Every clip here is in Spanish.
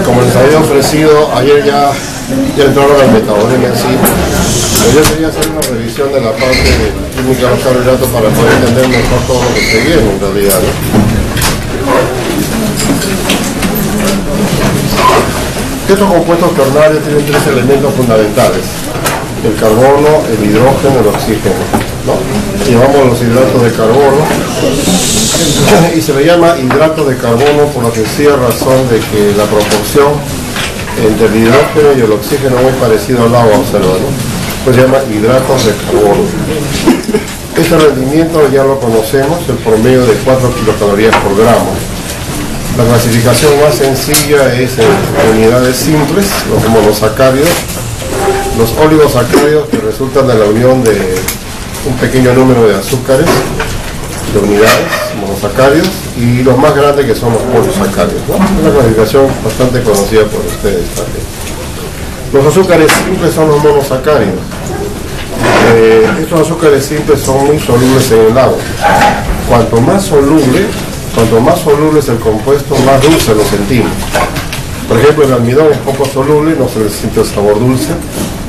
Como les había ofrecido, ayer ya entraron al metabolismo en sí. Yo quería hacer una revisión de la parte de química de los carbohidratos para poder entender mejor todo lo que se viene en realidad, ¿no? Estos compuestos ternarios tienen tres elementos fundamentales: el carbono, el hidrógeno y el oxígeno, ¿no? Llevamos los hidratos de carbono y se le llama hidratos de carbono por la sencilla razón de que la proporción entre el hidrógeno y el oxígeno es muy parecido al agua, observa, ¿no? Pues se llama hidratos de carbono. Este rendimiento ya lo conocemos, el promedio de 4 kilocalorías por gramo. La clasificación más sencilla es en unidades simples, los monosacáridos, los oligosacáridos que resultan de la unión de un pequeño número de azúcares, de unidades, monosacáridos, y los más grandes que son los polisacáridos, ¿no? Es una clasificación bastante conocida por ustedes también. Los azúcares simples son los monosacáridos. Estos azúcares simples son muy solubles en el agua. Cuanto más soluble es el compuesto, más dulce lo sentimos. Por ejemplo, el almidón es poco soluble, no se le siente el sabor dulce.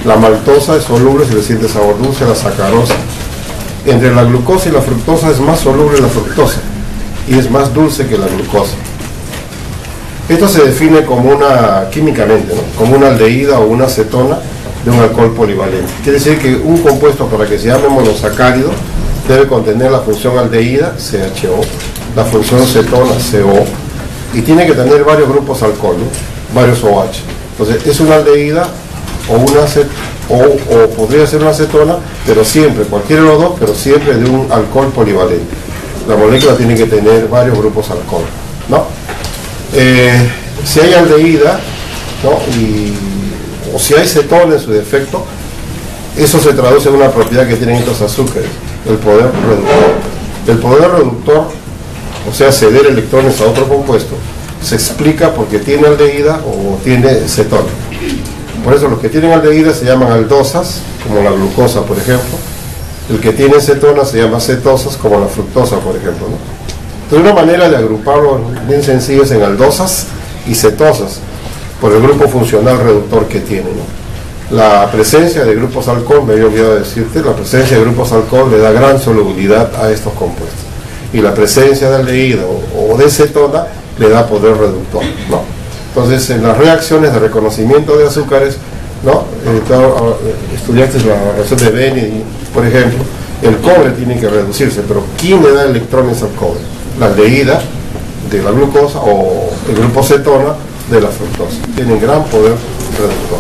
La maltosa es soluble, se le siente sabor dulce. La sacarosa. Entre la glucosa y la fructosa es más soluble la fructosa y es más dulce que la glucosa. Esto se define como químicamente, ¿no? Como una aldehída o una acetona de un alcohol polivalente. Quiere decir que un compuesto, para que se llame monosacárido, debe contener la función aldehída, CHO, la función cetona, CO, y tiene que tener varios grupos alcohol, ¿no? Varios OH. Entonces es una aldehída o podría ser una acetona, pero siempre, cualquiera de los dos, pero siempre de un alcohol polivalente. La molécula tiene que tener varios grupos alcohol, ¿no? Si hay aldehída, ¿no? O si hay cetona en su defecto, eso se traduce en una propiedad que tienen estos azúcares, el poder reductor. El poder reductor, o sea, ceder electrones a otro compuesto, se explica porque tiene aldehída o tiene cetona. Por eso los que tienen aldehída se llaman aldosas, como la glucosa, por ejemplo. El que tiene cetona se llama cetosas, como la fructosa, por ejemplo, ¿no? Entonces, una manera de agruparlo bien sencilla es en aldosas y cetosas, por el grupo funcional reductor que tiene, ¿no? La presencia de grupos alcohol, me había olvidado decirte, la presencia de grupos alcohol le da gran solubilidad a estos compuestos. Y la presencia de aldehída o de cetona le da poder reductor, ¿no? Entonces, en las reacciones de reconocimiento de azúcares, ¿no? Estudiaste la reacción de Benny, por ejemplo, el cobre tiene que reducirse, pero ¿quién le da electrones al cobre? La aldehída de la glucosa o el grupo cetona de la fructosa. Tienen gran poder reductor.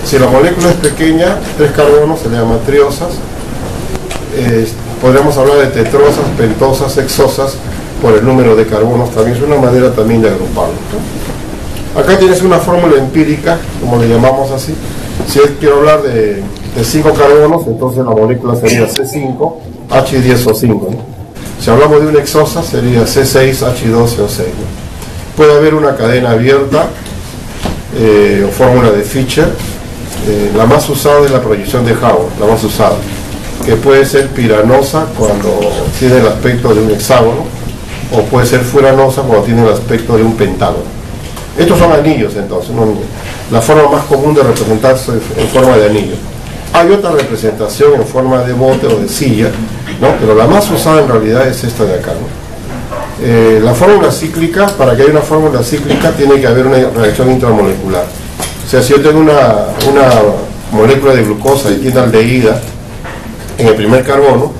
Si la molécula es pequeña, 3 carbonos se le llama triosas. Podríamos hablar de tetrosas, pentosas, hexosas, por el número de carbonos también. Es una manera también de agruparlo, ¿no? Acá tienes una fórmula empírica, como le llamamos así. Si quiero hablar de 5 carbonos, entonces la molécula sería C5, H10O5, ¿no? Si hablamos de una hexosa, sería C6, H12O6, ¿no? Puede haber una cadena abierta o fórmula de Fischer. La más usada es la proyección de Howard, la más usada, que puede ser piranosa cuando tiene el aspecto de un hexágono, o puede ser furanosa cuando tiene el aspecto de un pentágono. Estos son anillos, entonces, ¿no? La forma más común de representarse en forma de anillo. Hay otra representación en forma de bote o de silla, ¿no? Pero la más usada en realidad es esta de acá, ¿no? La fórmula cíclica, para que haya una fórmula cíclica tiene que haber una reacción intramolecular. O sea, si yo tengo una molécula de glucosa y tiene aldehída en el primer carbono,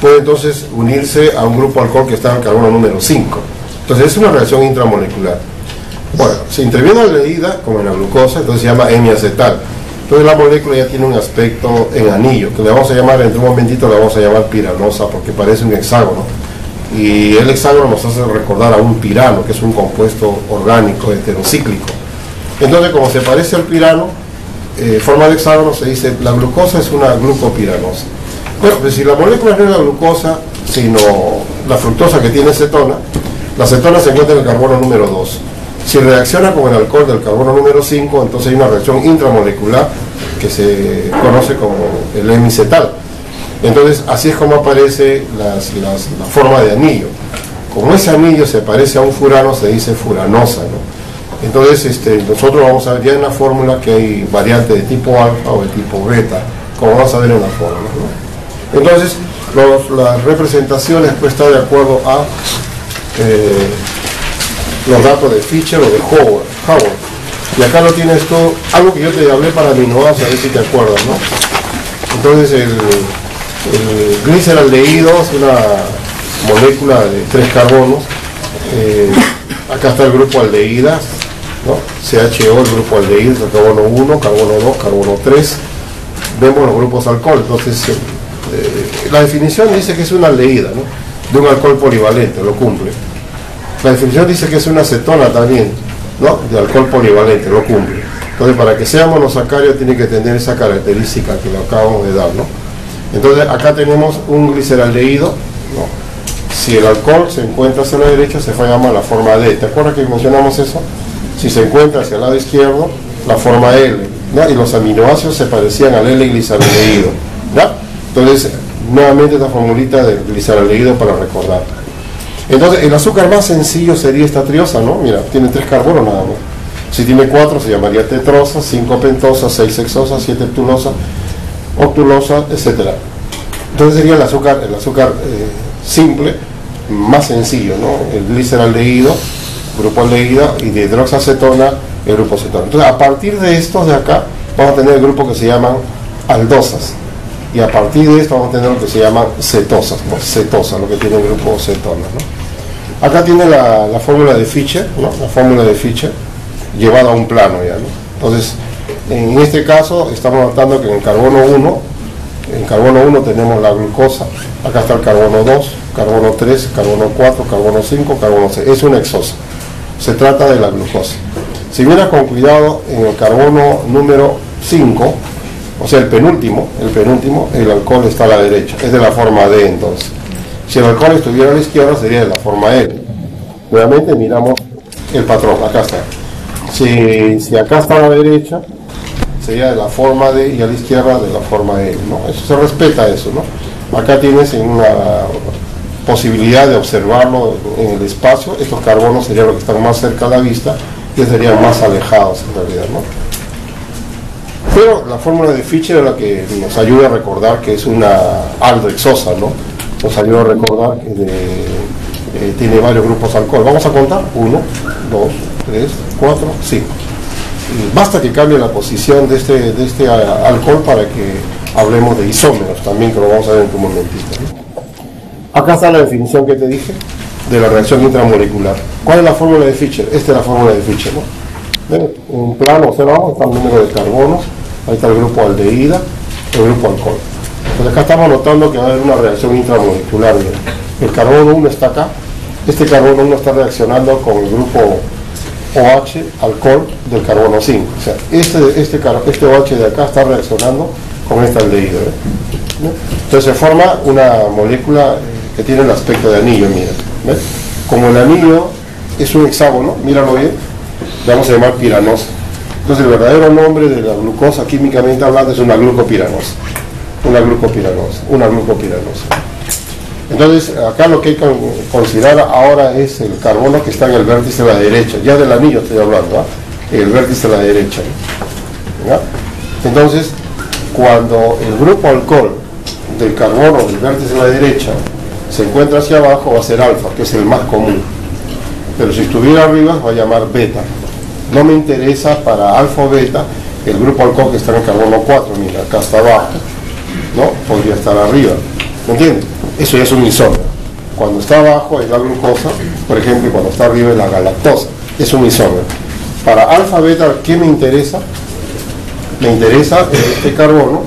puede entonces unirse a un grupo alcohol que está en el carbono número 5. Entonces es una reacción intramolecular. Bueno, si interviene aldehída, como en la glucosa, entonces se llama hemiacetal. Entonces la molécula ya tiene un aspecto en anillo, que le vamos a llamar, entre un momentito le vamos a llamar piranosa, porque parece un hexágono. Y el hexágono nos hace recordar a un pirano, que es un compuesto orgánico heterocíclico. Entonces, como se parece al pirano, forma de hexágono, se dice la glucosa es una glucopiranosa. Bueno, pues si la molécula no es la glucosa, sino la fructosa que tiene cetona, la cetona se encuentra en el carbono número 2. Si reacciona con el alcohol del carbono número 5, entonces hay una reacción intramolecular que se conoce como el hemicetal. Entonces, así es como aparece la forma de anillo. como ese anillo se parece a un furano, se dice furanosa, ¿no? Entonces nosotros vamos a ver ya en la fórmula que hay variantes de tipo alfa o de tipo beta, como vamos a ver en la fórmula, ¿no? Entonces las representaciones pues están de acuerdo a los datos de Fischer o de Howard. Y acá lo tienes todo, algo que yo te hablé para aminoácidos, a ver si te acuerdas, ¿no? Entonces el gliceraldehído es una molécula de 3 carbonos. Acá está el grupo aldehídas, ¿no? CHO, el grupo aldehído, el carbono 1, carbono 2, carbono 3. Vemos los grupos alcohol. Entonces la definición dice que es una aldehída, ¿no? De un alcohol polivalente, lo cumple. La definición dice que es una acetona también, ¿no? De alcohol polivalente, lo cumple. Entonces, para que sea monosacárido tiene que tener esa característica que lo acabamos de dar, ¿no? Entonces, acá tenemos un gliceraldehído, ¿no? Si el alcohol se encuentra hacia la derecha, se llama la forma D. ¿Te acuerdas que mencionamos eso? Si se encuentra hacia el lado izquierdo, la forma L, ¿no? Y los aminoácidos se parecían al L-gliceraldehído, ¿no? Entonces, nuevamente esta formulita del gliceraldehído para recordar. Entonces, el azúcar más sencillo sería esta triosa, ¿no? Mira, tiene 3 carbonos nada más. Si tiene 4 se llamaría tetrosa, 5 pentosa, 6 hexosa, 7 heptulosa, octulosa, etc. Entonces sería el azúcar simple, más sencillo, ¿no? El gliceraldehído, grupo aldehído, y de hidroxacetona, el grupo cetona. Entonces, a partir de estos de acá, vamos a tener el grupo que se llaman aldosas. Y a partir de esto vamos a tener lo que se llaman cetosas, ¿no? Cetosa, lo que tiene el grupo cetona, ¿no? Acá tiene la fórmula de Fischer, ¿no? La fórmula de Fischer llevada a un plano ya, ¿no? Entonces, en este caso estamos notando que en el carbono 1 tenemos la glucosa, acá está el carbono 2, carbono 3, carbono 4, carbono 5, carbono 6, es una hexosa, se trata de la glucosa. Si miras con cuidado en el carbono número 5, o sea el penúltimo, el alcohol está a la derecha, es de la forma D entonces. Si el alcohol estuviera a la izquierda sería de la forma L. Nuevamente miramos el patrón, acá está. Si acá está a la derecha, sería de la forma D y a la izquierda de la forma L, ¿no? Eso se respeta eso, ¿no? Acá tienes una posibilidad de observarlo en el espacio, estos carbonos serían los que están más cerca a la vista y serían más alejados en realidad, ¿no? Pero la fórmula de Fischer es la que nos ayuda a recordar que es una aldehexosa, ¿no? Nos ayuda a recordar que tiene varios grupos alcohol. Vamos a contar: 1, 2, 3, 4, 5. Basta que cambie la posición de este alcohol para que hablemos de isómeros también, que lo vamos a ver en un momentito, ¿no? Acá está la definición que te dije de la reacción intramolecular. ¿Cuál es la fórmula de Fischer? Esta es la fórmula de Fischer, ¿no? ¿Ven? En plano observamos, está el número de carbonos, ahí está el grupo aldehída, el grupo alcohol. Entonces acá estamos notando que va a haber una reacción intramolecular. Mira. El carbono 1 está acá, este carbono 1 está reaccionando con el grupo OH, alcohol, del carbono 5. O sea, este OH de acá está reaccionando con este aldehído, ¿no? Entonces se forma una molécula que tiene el aspecto de anillo, mira. ¿Ves? Como el anillo es un hexágono, míralo bien, le vamos a llamar piranosa. Entonces el verdadero nombre de la glucosa, químicamente hablando, es una glucopiranosa. Una glucopiranosa. Entonces acá lo que hay que considerar ahora es el carbono que está en el vértice de la derecha, ya del anillo estoy hablando, ¿eh? El vértice de la derecha, ¿ya? Entonces, cuando el grupo alcohol del carbono del vértice de la derecha se encuentra hacia abajo, va a ser alfa, que es el más común. Pero si estuviera arriba, va a llamar beta. No me interesa para alfa o beta el grupo alcohol que está en el carbono 4, mira, acá está abajo, ¿no? Podría estar arriba, ¿me entiendes? Eso ya es un isómero. Cuando está abajo es la glucosa, por ejemplo, y cuando está arriba es la galactosa, es un isómero. Para alfa, beta, ¿qué me interesa? Me interesa este carbono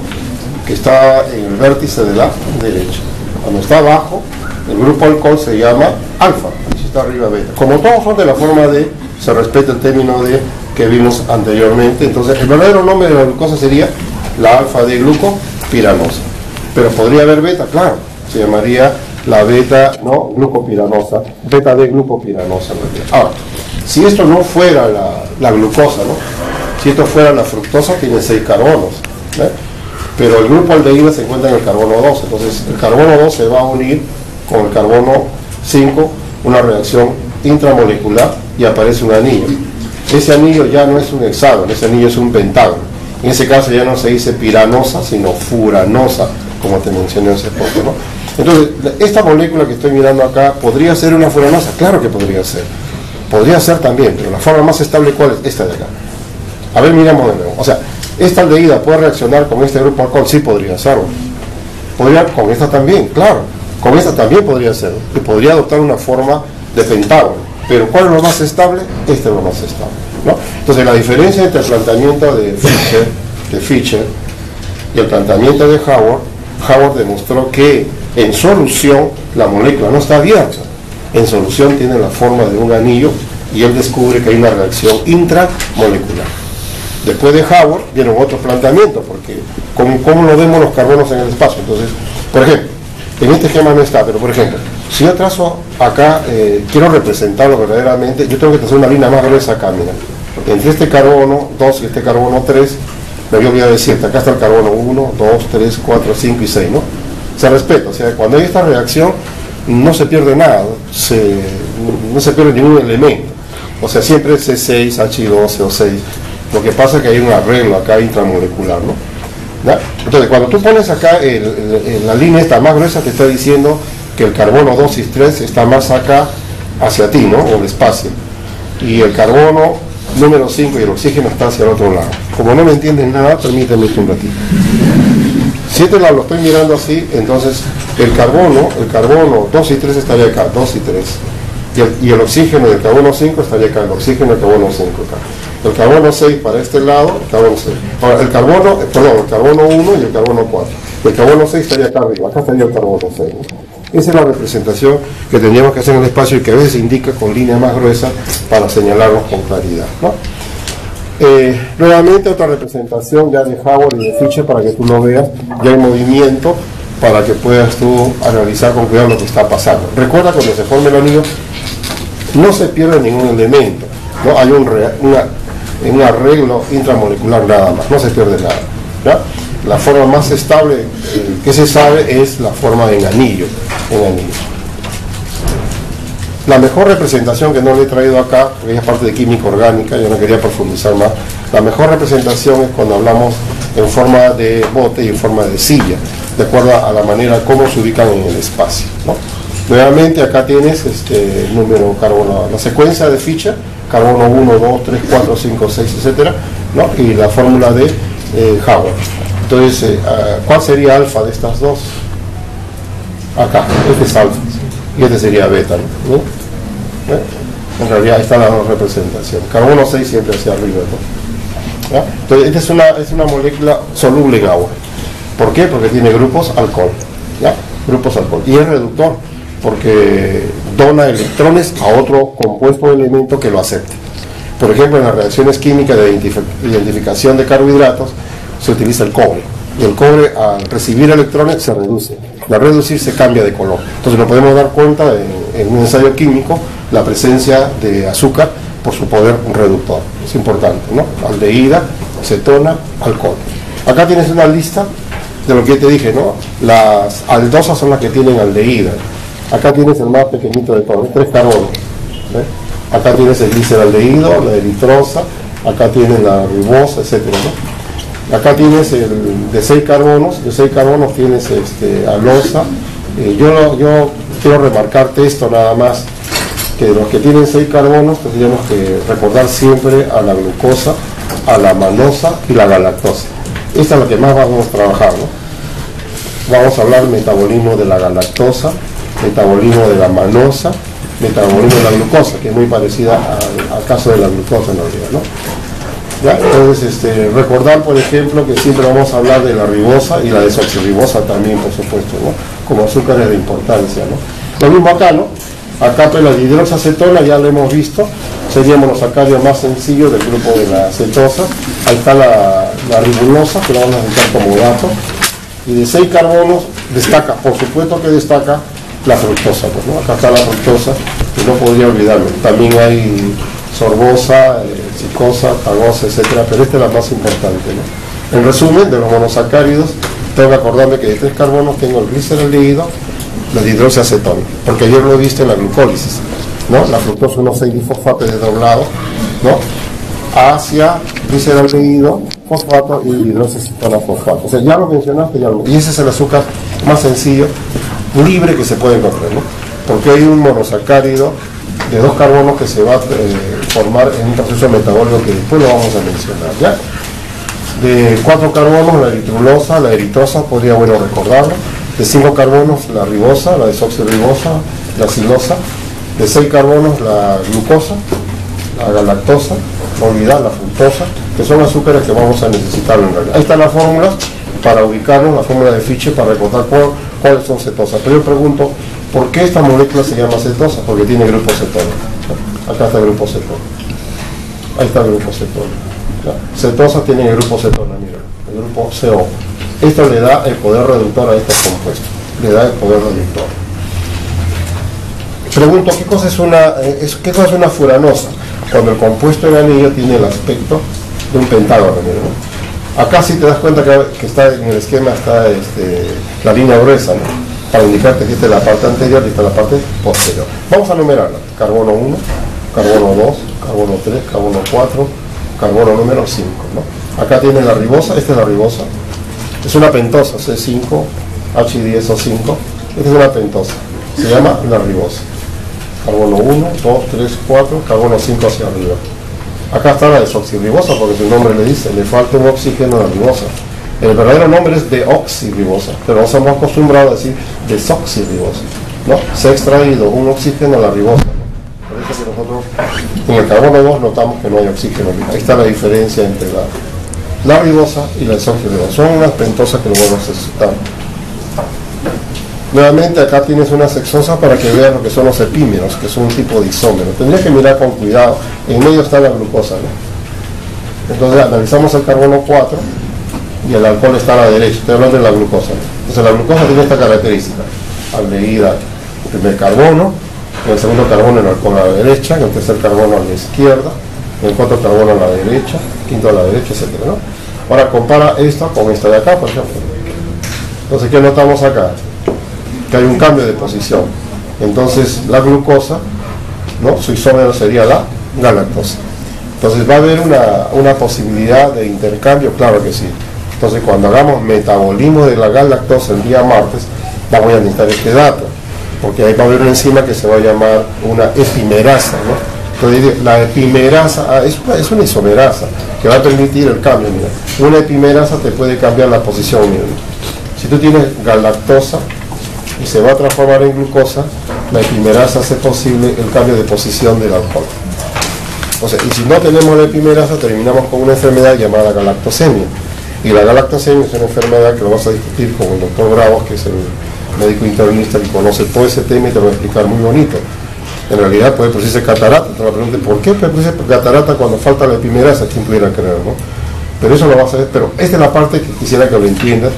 que está en el vértice de la derecha. Cuando está abajo, el grupo alcohol se llama alfa, y si está arriba, beta. Como todos son de la forma D, se respeta el término D que vimos anteriormente. Entonces, el verdadero nombre de la glucosa sería la alfa D glucopiranosa. Pero podría haber beta, claro, se llamaría la beta no glucopiranosa, beta D glucopiranosa. Ahora, si esto no fuera la glucosa, ¿no? Si esto fuera la fructosa, tiene 6 carbonos, ¿eh? Pero el grupo aldehído se encuentra en el carbono 2, entonces el carbono 2 se va a unir con el carbono 5 una reacción intramolecular y aparece un anillo. Ese anillo ya no es un hexágono, ese anillo es un pentágono. En ese caso ya no se dice piranosa, sino furanosa, como te mencioné hace poco, ¿no? Entonces, esta molécula que estoy mirando acá, ¿podría ser una furanosa? Claro que podría ser. Podría ser también, pero la forma más estable, ¿cuál es? Esta de acá. A ver, miramos de nuevo. O sea, ¿esta aldehída puede reaccionar con este grupo alcohol? Sí, podría serlo. Podría con esta también, claro. Con esta también podría ser. Y podría adoptar una forma de pentágono. Pero ¿cuál es lo más estable? Este es lo más estable, ¿no? Entonces, la diferencia entre el planteamiento de Fischer y el planteamiento de Haworth demostró que en solución la molécula no está abierta. En solución tiene la forma de un anillo y él descubre que hay una reacción intramolecular. Después de Haworth vieron otros planteamientos, porque ¿cómo lo vemos los carbonos en el espacio? Entonces, por ejemplo, en este esquema no está, pero por ejemplo, si yo trazo acá, quiero representarlo verdaderamente, yo tengo que trazar una línea más gruesa acá, mira. Entre este carbono 2 y este carbono 3, me voy a decirte, acá está el carbono 1, 2, 3, 4, 5 y 6, ¿no? Se respeta, o sea, cuando hay esta reacción, no se pierde nada, no se pierde ningún elemento. O sea, siempre es C6, H12 o 6. Lo que pasa es que hay un arreglo acá intramolecular, ¿no? ¿Ya? Entonces, cuando tú pones acá la línea esta más gruesa, te está diciendo que el carbono 2 y 3 está más acá hacia ti, ¿no? O el espacio. Y el carbono número 5 y el oxígeno está hacia el otro lado. Como no me entiendes nada, permíteme un ratito. Si este lado lo estoy mirando así, entonces el carbono 2 y 3 estaría acá, 2 y 3. Y el oxígeno del carbono 5 estaría acá, el oxígeno del carbono 5 acá. El carbono 6 para este lado, el carbono 6. Ahora, el carbono 1 y el carbono 4. El carbono 6 estaría acá arriba, acá estaría el carbono 6, ¿no? Esa es la representación que tendríamos que hacer en el espacio y que a veces indica con línea más gruesa para señalarlos con claridad, ¿no? Nuevamente otra representación ya de Haworth y de Fischer para que tú lo veas, ya en movimiento, para que puedas tú analizar con cuidado lo que está pasando. Recuerda, cuando se forma el anillo no se pierde ningún elemento, ¿no? Hay un arreglo intramolecular nada más, no se pierde nada, ¿ya? La forma más estable que se sabe es la forma en anillo. La mejor representación, que no le he traído acá, porque es parte de química orgánica, yo no quería profundizar más, la mejor representación es cuando hablamos en forma de bote y en forma de silla, de acuerdo a la manera como se ubican en el espacio, ¿no? Nuevamente acá tienes número carbono, la secuencia de Fischer, carbono 1, 2, 3, 4, 5, 6, etcétera, ¿no? Y la fórmula de Haworth. Entonces, ¿cuál sería alfa de estas dos? Acá, este es alfa y este sería beta, ¿no? En realidad ahí están las dos representaciones. Carbono 6 siempre hacia arriba, ¿no? ¿Ya? Entonces, esta es una molécula soluble en agua. ¿Por qué? Porque tiene grupos alcohol, ¿ya? Grupos alcohol. Y es reductor, porque dona electrones a otro compuesto o elemento que lo acepte. Por ejemplo, en las reacciones químicas de identificación de carbohidratos se utiliza el cobre, y el cobre, al recibir electrones, se reduce. Al reducirse cambia de color. Entonces nos podemos dar cuenta en un ensayo químico la presencia de azúcar por su poder reductor. Es importante, ¿no? Aldehída, cetona, alcohol. Acá tienes una lista de lo que te dije, ¿no? Las aldosas son las que tienen aldehída. Acá tienes el más pequeñito de todos, 3 carbonos. Acá tienes el gliceraldehído, la eritrosa, acá tienes la ribosa, etcétera, ¿no? Acá tienes el de 6 carbonos, tienes alosa. Yo quiero remarcarte esto nada más, que de los que tienen 6 carbonos tendríamos que recordar siempre a la glucosa, a la manosa y la galactosa. Esta es la que más vamos a trabajar, ¿no? Vamos a hablar del metabolismo de la galactosa, metabolismo de la manosa, metabolismo de la glucosa, que es muy parecida al caso de la glucosa en realidad, ¿no? ¿Ya? Entonces, recordar, por ejemplo, que siempre vamos a hablar de la ribosa y la desoxirribosa también, por supuesto, ¿no? Como azúcares de importancia, ¿no? Lo mismo acá, ¿no? Acá, pues, la dihidroxacetona ya lo hemos visto, sería monosacárido más sencillo del grupo de la cetosa. Ahí está la ribulosa, que la vamos a necesitar como dato. Y de 6 carbonos destaca, por supuesto que destaca la fructosa, pues, ¿no? Acá está la fructosa, y no podría olvidarlo. También hay sorbosa, cicosa, tagosa, etcétera, pero esta es la más importante, ¿no? En resumen, de los monosacáridos, tengo que acordarme que de 3 carbonos tengo el gliceraldehído, la dihidroxiacetona, porque ayer lo viste en la glucólisis. ¿no? La fructosa 1,6-difosfato desdoblado, ¿no? Hacia gliceraldehído, fosfato y hidroxicetona-fosfato. O sea, ya lo mencionaste, y ese es el azúcar más sencillo, libre que se puede encontrar, ¿no? Porque hay un monosacárido de 2 carbonos que se va a formar en un proceso metabólico que después lo vamos a mencionar, ¿ya? De 4 carbonos, la eritrulosa, la eritrosa, podría bueno recordarlo. De 5 carbonos, la ribosa, la desoxirribosa, la silosa. De 6 carbonos, la glucosa, la galactosa, no olvidar la fructosa, que son azúcares que vamos a necesitar en realidad. Ahí están las fórmulas para ubicarnos, la fórmula de Fischer para recordar cuáles son cetosas. Pero yo pregunto, ¿por qué esta molécula se llama cetosa? Porque tiene grupo cetona. Acá está el grupo cetona. Ahí está el grupo cetona. Cetosa tiene el grupo cetona, mira, el grupo CO. Esto le da el poder reductor a estos compuestos. Le da el poder reductor. Pregunto, ¿qué cosa es una furanosa? Cuando el compuesto en anillo tiene el aspecto de un pentágono, ¿no? Acá sí te das cuenta que está en el esquema está la línea gruesa, ¿no? Para indicarte que esta es la parte anterior y esta es la parte posterior. Vamos a numerarla. Carbono 1, carbono 2, carbono 3, carbono 4, carbono número 5, ¿no? Acá tiene la ribosa, esta es la ribosa. Es una pentosa, C5, H10O5. Esta es una pentosa. Se llama la ribosa. Carbono 1, 2, 3, 4, carbono 5 hacia arriba. Acá está la desoxirribosa, porque su nombre le dice, le falta un oxígeno a la ribosa. El verdadero nombre es deoxirribosa, pero nos hemos acostumbrado a decir desoxirribosa, ¿no? Se ha extraído un oxígeno a la ribosa, ¿no? Por eso que nosotros en el carbono 2 notamos que no hay oxígeno. Ahí está la diferencia entre la ribosa y la desoxirribosa. Son unas pentosas que luego necesitamos. Nuevamente acá tienes una sexosa para que veas lo que son los epímeros, que son un tipo de isómero. Tendrías que mirar con cuidado. En medio está la glucosa, ¿no? Entonces analizamos el carbono 4 y el alcohol está a la derecha. Estoy hablando de la glucosa, ¿no? Entonces la glucosa tiene esta característica. Aldehída, el primer carbono, en el segundo carbono el alcohol a la derecha, en el tercer carbono a la izquierda, en el cuarto carbono a la derecha, quinto a la derecha, etc., ¿no? Ahora compara esta con esta de acá, por ejemplo. Entonces, ¿qué notamos acá? Que hay un cambio de posición. Entonces la glucosa, ¿no? Su isómero sería la galactosa. Entonces va a haber una posibilidad de intercambio, claro que sí. Entonces cuando hagamos metabolismo de la galactosa el día martes, vamos a necesitar este dato, porque ahí va a haber una enzima que se va a llamar una epimerasa, ¿no? Entonces la epimerasa es una isomerasa que va a permitir el cambio. Mira, una epimerasa te puede cambiar la posición. Mira. Si tú tienes galactosa y se va a transformar en glucosa, la epimerasa hace posible el cambio de posición del alcohol. O sea, y si no tenemos la epimerasa, terminamos con una enfermedad llamada galactosemia. Y la galactosemia es una enfermedad que lo vas a discutir con el doctor Bravos, que es el médico internista que conoce todo ese tema y te lo va a explicar muy bonito. En realidad puede producirse catarata. Te la pregunté, ¿por qué puede producirse catarata cuando falta la epimerasa? ¿Quién pudiera creer, no? Pero eso lo vas a ver. Pero esta es la parte que quisiera que lo entiendas,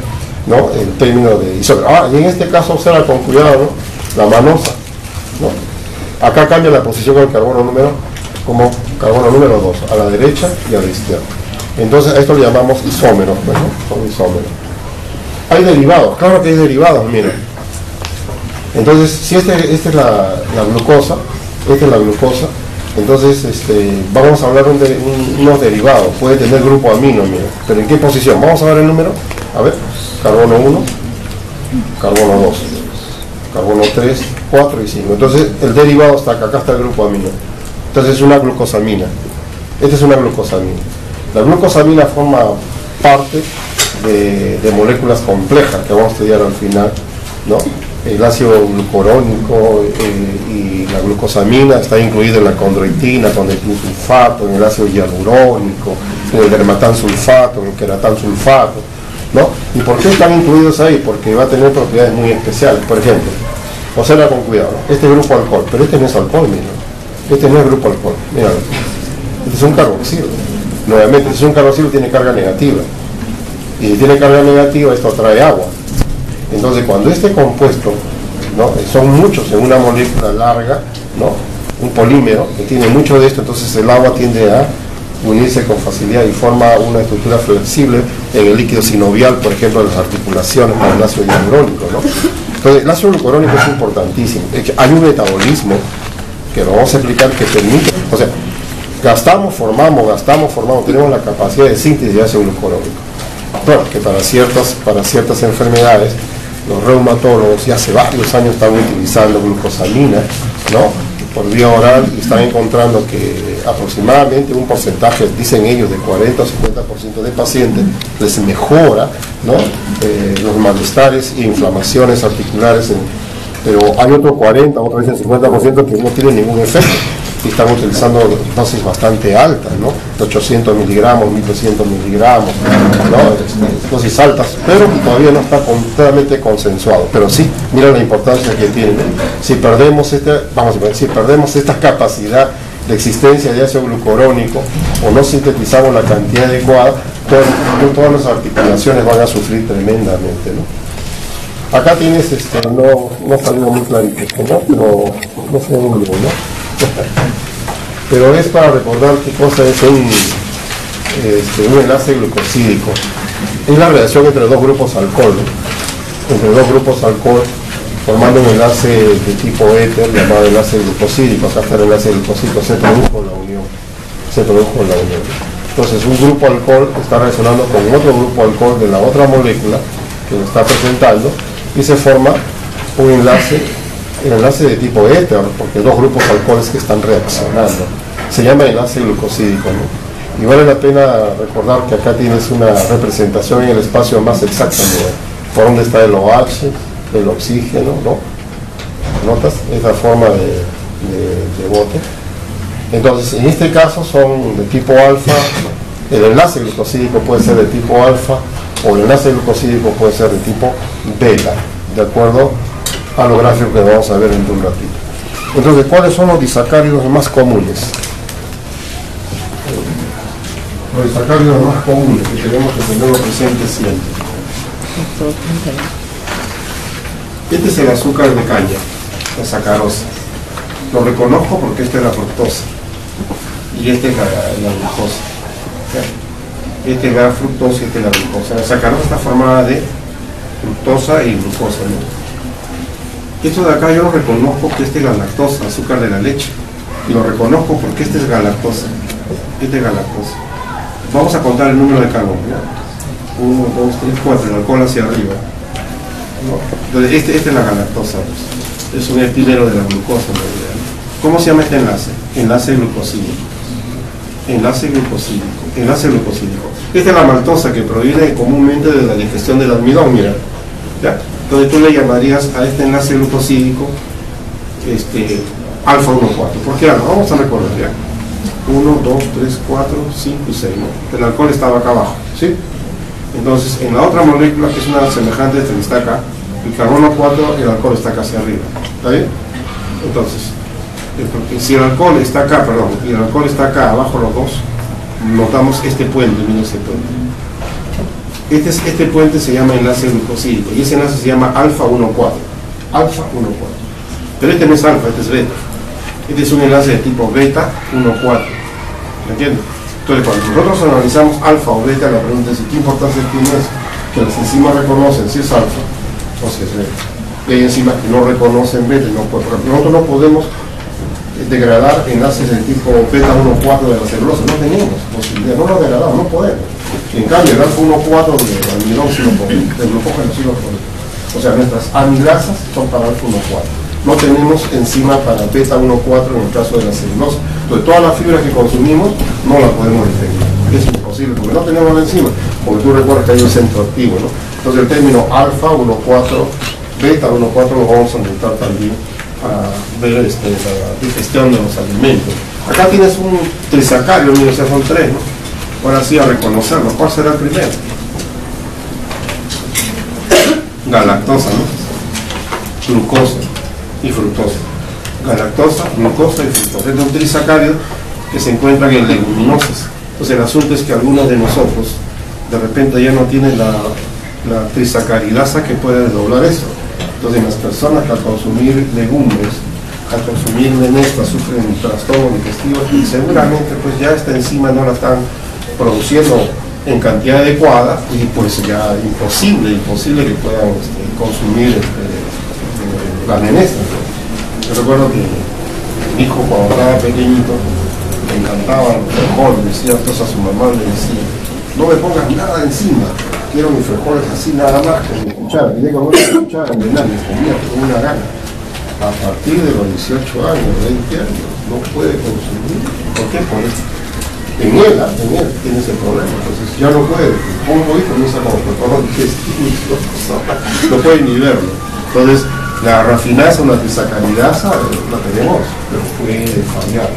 ¿no? El término de isómero. Y en este caso observa con cuidado, ¿no? La manosa, ¿no? Acá cambia la posición del carbono número como carbono número 2, a la derecha y a la izquierda. Entonces a esto le llamamos isómeros, ¿no? Son isómeros. Hay derivados, claro que hay derivados, miren. Entonces, si esta es la glucosa, esta es la glucosa, entonces vamos a hablar unos derivados. Puede tener grupo amino, miren. ¿Pero en qué posición? Vamos a ver el número. A ver, carbono 1, carbono 2, carbono 3, 4 y 5. Entonces el derivado está acá está el grupo amino. Entonces es una glucosamina. Esta es una glucosamina. La glucosamina forma parte de moléculas complejas que vamos a estudiar al final, ¿no? El ácido glucurónico y la glucosamina está incluido en la condroitina, sulfato, en el ácido hialurónico, en el dermatán sulfato, en el queratán sulfato, ¿no? ¿Y por qué están incluidos ahí? Porque va a tener propiedades muy especiales. Por ejemplo, observa con cuidado, este grupo alcohol, pero este no es alcohol, mira. Este no es grupo alcohol, mira. Este es un carboxilo. Nuevamente, si es un carboxilo tiene carga negativa. Y si tiene carga negativa, esto atrae agua. Entonces, cuando este compuesto, ¿no? Son muchos en una molécula larga, ¿no? Un polímero que tiene mucho de esto, entonces el agua tiende a unirse con facilidad y forma una estructura flexible en el líquido sinovial, por ejemplo, en las articulaciones para el ácido hialurónico, ¿no? Entonces, el ácido glucurónico es importantísimo. Hay un metabolismo que lo vamos a explicar, que permite, o sea, gastamos, formamos, tenemos la capacidad de síntesis de ácido glucurónico. Bueno, que para ciertas enfermedades, los reumatólogos ya hace varios años están utilizando glucosamina, ¿no?, por vía oral, y están encontrando que aproximadamente un porcentaje, dicen ellos, de 40 o 50% de pacientes les mejora, ¿no?, los malestares e inflamaciones articulares, pero hay otro 40, otro dicen 50% que no tiene ningún efecto y están utilizando dosis bastante altas, ¿no?, de 800 miligramos, 1200 miligramos, ¿no?, dosis altas, pero todavía no está completamente consensuado. Pero sí, mira la importancia que tiene. Si perdemos esta capacidad de existencia de ácido glucurónico o no sintetizamos la cantidad adecuada, todas las articulaciones van a sufrir tremendamente, ¿no? Acá tienes, no salió muy clarito, ¿no?, pero no sé muy bien, ¿no? Pero es para recordar qué cosa es un enlace glucosídico. Es la reacción entre dos grupos alcohol, ¿no?, entre dos grupos alcohol, formando un enlace de tipo éter llamado enlace glucosídico. Acá está el enlace glucosídico, se produjo la unión. Entonces un grupo alcohol está reaccionando con otro grupo alcohol de la otra molécula que lo está presentando y se forma un enlace, el enlace de tipo éter, porque dos grupos alcoholes que están reaccionando. Se llama enlace glucosídico, ¿no? Y vale la pena recordar que acá tienes una representación en el espacio más exacta, ¿no?, por donde está el OH, el oxígeno, ¿no? ¿Notas? Esa forma de bote. Entonces, en este caso son de tipo alfa. El enlace glucosídico puede ser de tipo alfa o el enlace glucosídico puede ser de tipo beta, de acuerdo a lo gráfico que vamos a ver en un ratito. Entonces, ¿cuáles son los disacáridos más comunes? Los disacáridos más comunes que tenemos que tenerlo presente siempre. Este es el azúcar de caña, la sacarosa. Lo reconozco porque esta es la fructosa y esta es la glucosa. Esta es la fructosa y esta es la glucosa. La sacarosa está formada de fructosa y glucosa, ¿no? Esto de acá yo lo reconozco que esta es la lactosa, azúcar de la leche. Y lo reconozco porque esta es galactosa. Esta es galactosa. Vamos a contar el número de carbono, ¿no? 1, 2, 3, 4, el alcohol hacia arriba. ¿No? Entonces, esta es la galactosa, pues. Es un epílero de la glucosa en realidad. ¿Cómo se llama este enlace? Enlace glucosídico. Enlace glucosídico. Esta es la maltosa que proviene comúnmente de la digestión del almidón, mira. ¿Ya? Entonces tú le llamarías a este enlace glucosídico alfa 1,4. ¿Por qué alfa? Vamos a recordar ya. 1, 2, 3, 4, 5 y 6, ¿no? El alcohol estaba acá abajo, ¿sí? Entonces, en la otra molécula, que es una semejante, esta que está acá, el carbono 4, el alcohol está casi arriba. ¿Está bien? Entonces, si el alcohol está acá, y el alcohol está acá, abajo los dos, notamos este puente, miren ese puente. Este puente se llama enlace glucosídico, y ese enlace se llama alfa 1,4. Alfa 1,4. Pero este no es alfa, este es beta. Este es un enlace de tipo beta 1,4. ¿Me entiendes? Entonces, cuando nosotros analizamos alfa o beta, la pregunta es: ¿qué importancia tiene eso? Que las enzimas reconocen si es alfa o si es beta. Y hay enzimas que no reconocen beta. Por ejemplo, nosotros no podemos degradar enlaces de tipo beta 1,4 de la celulosa. No tenemos posibilidad, no lo degradamos, no podemos. En cambio, el alfa 1,4 del almidón sí lo podemos, del glucógeno sí lo podemos. O sea, nuestras amilasa son para alfa 1,4. No tenemos enzima para beta 1,4 en el caso de la celulosa. Entonces, todas las fibras que consumimos no las podemos distinguir. Es imposible, porque no tenemos la enzima. Porque tú recuerdas que hay un centro activo, ¿no? Entonces, el término alfa 1,4, beta 1,4 lo vamos a intentar también a ver la digestión de los alimentos. Acá tienes un trisacario, mira, o sea, son 3, ¿no? Ahora sí, a reconocerlo. ¿Cuál será el primero? Galactosa, ¿no? Glucosa y fructosa. Galactosa, glucosa y fructosa. Es un trisacárido que se encuentran en leguminosas. Entonces el asunto es que algunos de nosotros de repente ya no tienen la trisacaridasa que puede desdoblar eso. Entonces las personas que al consumir legumbres, al consumir menestra, sufren trastornos digestivos y seguramente pues ya esta enzima no la están produciendo en cantidad adecuada y pues ya imposible que puedan consumir la menestra. Yo recuerdo que Mi hijo cuando estaba pequeñito le encantaban los frijoles, decía entonces a su mamá, le decía, no me pongas nada encima, quiero mis frijoles así nada más, con mi cuchara, y de comer una cuchara en venal, me comía con una gana. A partir de los 18 años, 20 años, no puede consumir. ¿Por qué? Por eso. En él tiene ese problema, entonces ya no puede, un poquito comienza como preparado digestivos, no puede ni verlo. Entonces, la rafinasa, una trisacaridasa, la tenemos, pero puede fallar.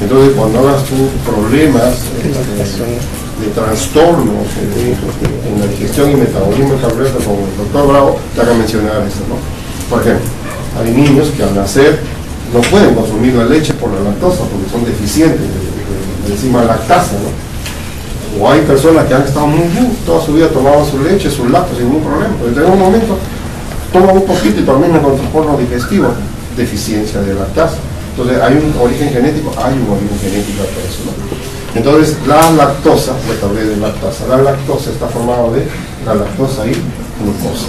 Entonces, cuando hagas tú problemas de trastornos en la digestión y metabolismo del carbohidrato, como el doctor Bravo, te haga mencionar eso, ¿no? Por ejemplo, hay niños que al nacer no pueden consumir la leche por la lactosa porque son deficientes de enzima lactasa, ¿no? O hay personas que han estado muy bien, toda su vida tomaban su leche, sus lácteos sin ningún problema, pero en un momento toman un poquito y terminan con trastorno digestivo, deficiencia de lactasa. Entonces hay un origen genético, para eso, ¿no? Entonces la lactosa, te hablé de lactasa, la lactosa está formada de la lactosa y glucosa.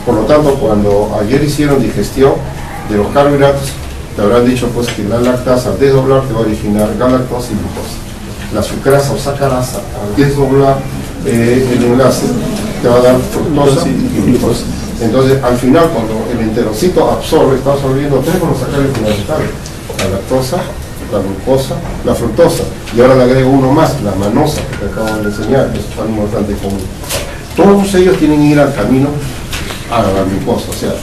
Por lo tanto, cuando ayer hicieron digestión de los carbohidratos, te habrán dicho pues que la lactasa al desdoblar te va a originar galactosa y glucosa. La sucrasa o sacarasa al desdoblar el enlace te va a dar fructosa y glucosa. Entonces al final cuando el enterocito absorbe, está absorbiendo tres monosacáridos fundamentales: la lactosa, la glucosa, la fructosa, y ahora le agrego uno más, la manosa, que te acabo de enseñar, que es tan importante común. Todos ellos tienen que ir al camino a la glucosa, o sea,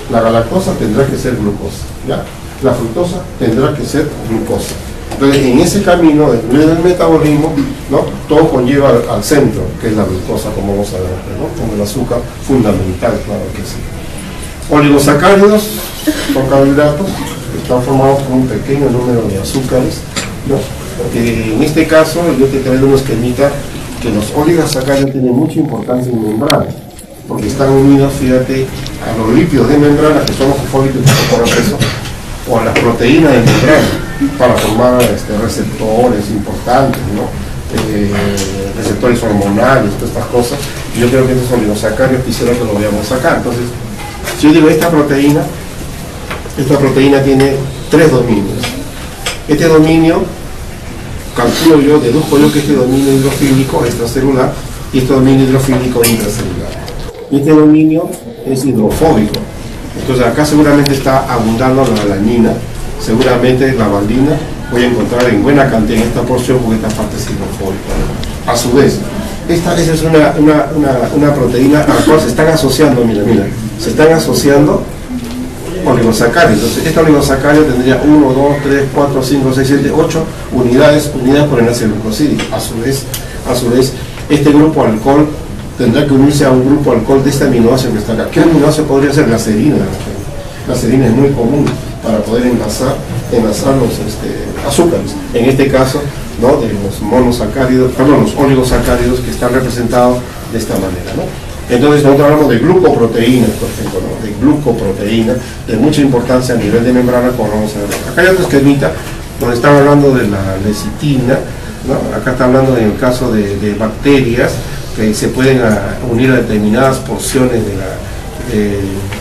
la galactosa tendrá que ser glucosa, ¿ya? La fructosa tendrá que ser glucosa. Entonces, en ese camino del metabolismo, ¿no? Todo conlleva al centro, que es la glucosa, como vamos a ver, ¿no? Como el azúcar fundamental, claro que sí. Oligosacáridos son carbohidratos que están formados por un pequeño número de azúcares, ¿no? Porque en este caso, yo te traigo un esquemita que los oligosacáridos tienen mucha importancia en membrana, porque están unidos, fíjate, a los lípidos de membrana, que son los fosfólipidos que incorporan peso, o a las proteínas de membrana, para formar receptores importantes, ¿no? Receptores hormonales, todas estas cosas. Y yo creo que esos oligosacáridos quisiera que lo veamos acá. Entonces, si yo digo esta proteína tiene tres dominios. Este dominio, calculo yo, deduzco yo que este dominio hidrofílico extracelular y este dominio hidrofílico intracelular. Y este dominio es hidrofóbico. Entonces acá seguramente está abundando la alanina, seguramente la valina voy a encontrar en buena cantidad en esta porción porque esta parte es hidrofóbica. A su vez, esa es una proteína a la cual se están asociando, mira, se están asociando oligosacáridos. Entonces esta oligosacárido tendría 1, 2, 3, 4, 5, 6, 7, 8 unidades por enlace glucosídico. A su vez, este grupo alcohol tendrá que unirse a un grupo alcohol de este aminoácido que está acá. ¿Qué aminoácido podría ser? La serina. La serina es muy común para poder enlazar los azúcares. En este caso, ¿no? De los monosacáridos, perdón, los oligosacáridos que están representados de esta manera, ¿no? Entonces nosotros hablamos de glucoproteínas, por ejemplo, ¿no? De glucoproteína, de mucha importancia a nivel de membrana, como vamos a ver. Acá hay otro esquemita donde están hablando de la lecitina, ¿no? Acá está hablando en el caso de bacterias que se pueden unir a determinadas porciones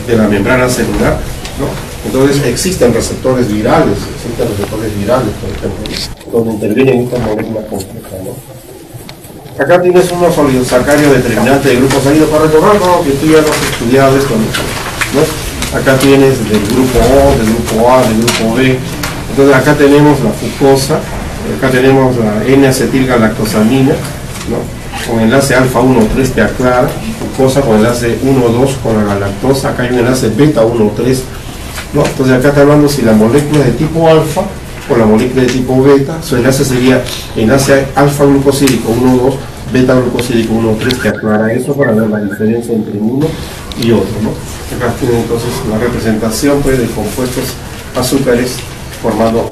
de la membrana celular, ¿no? Entonces existen receptores virales, por ejemplo, donde intervienen estas moléculas complejas, ¿no? Acá tienes unos oligosacáridos determinantes de grupos sanguíneos para recordar, ¿no? Que tú ya lo has estudiado esto, ¿no? Acá tienes del grupo O, del grupo A, del grupo B. Entonces acá tenemos la fucosa, acá tenemos la N-acetilgalactosamina, ¿no? Con enlace alfa 1,3 te aclara, glucosa con enlace 1,2 con la galactosa, acá hay un enlace beta 1,3, ¿no? Entonces acá está hablando si la molécula es de tipo alfa o la molécula de tipo beta, su enlace sería enlace alfa glucosídico 1,2, beta glucosídico 1,3, te aclara eso para ver la diferencia entre uno y otro, ¿no? Acá tiene entonces la representación pues, de compuestos azúcares formando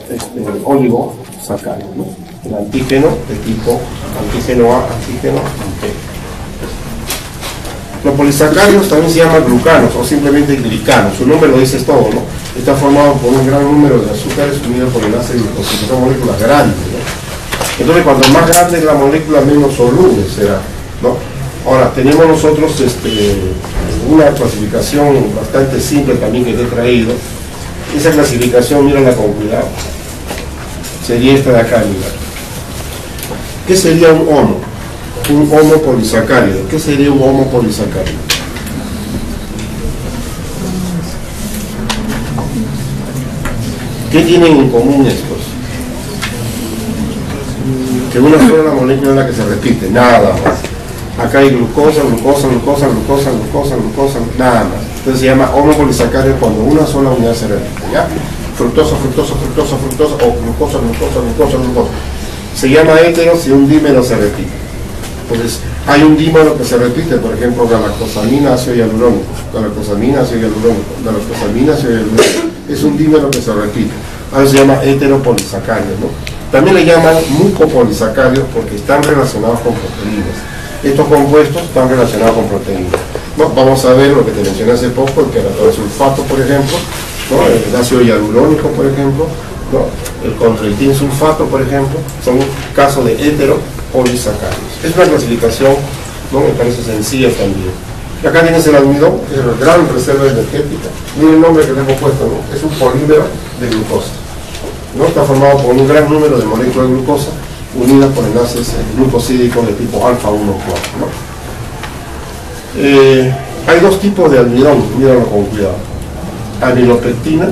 oligosacáridos, ¿no? El antígeno de tipo antígeno A, antígeno B. Los polisacáridos también se llaman glucanos o simplemente glicanos, su nombre lo dice todo, ¿no? Está formado por un gran número de azúcares unidos por enlace glucósico, son moléculas grandes, ¿no? Entonces cuanto más grande es la molécula, menos soluble será, ¿no? Ahora, tenemos nosotros una clasificación bastante simple también que te he traído, Esa clasificación, mírala con cuidado. Sería esta de acá, mira. ¿Qué sería un homo? Un homopolisacárido. ¿Qué sería un homopolisacárido? ¿Qué tienen en común estos? Que una sola molécula es la que se repite, nada más. Acá hay glucosa, glucosa, glucosa, glucosa, glucosa, glucosa, nada más. Entonces se llama homopolisacárido cuando una sola unidad se repite, ¿ya? Fructosa, fructosa, fructosa, fructosa, o glucosa, glucosa, glucosa, glucosa. Se llama hétero si un dímero se repite. Entonces, hay un dímero que se repite, por ejemplo, galactosamina, ácido hialurónico, galactosamina, ácido hialurónico, galactosamina, ácido hialurónico. Es un dímero que se repite. Ahora se llama heteropolisacárido, ¿no? También le llaman mucopolisacáridos porque están relacionados con proteínas. Estos compuestos están relacionados con proteínas. ¿No? Vamos a ver lo que te mencioné hace poco, el keratosulfato, por ejemplo, ¿no? El ácido hialurónico, por ejemplo, ¿no? El condroitin sulfato, por ejemplo, son casos de heteropolisacáridos. Es una clasificación, ¿no? Me parece sencilla también. Y acá tienes el almidón, que es la gran reserva energética. Miren el nombre que le hemos puesto, ¿no? Es un polímero de glucosa, ¿no? Está formado por un gran número de moléculas de glucosa unidas por enlaces glucosídicos de tipo alfa 1,4, ¿no? Hay dos tipos de almidón, míralo con cuidado. Amilopectina,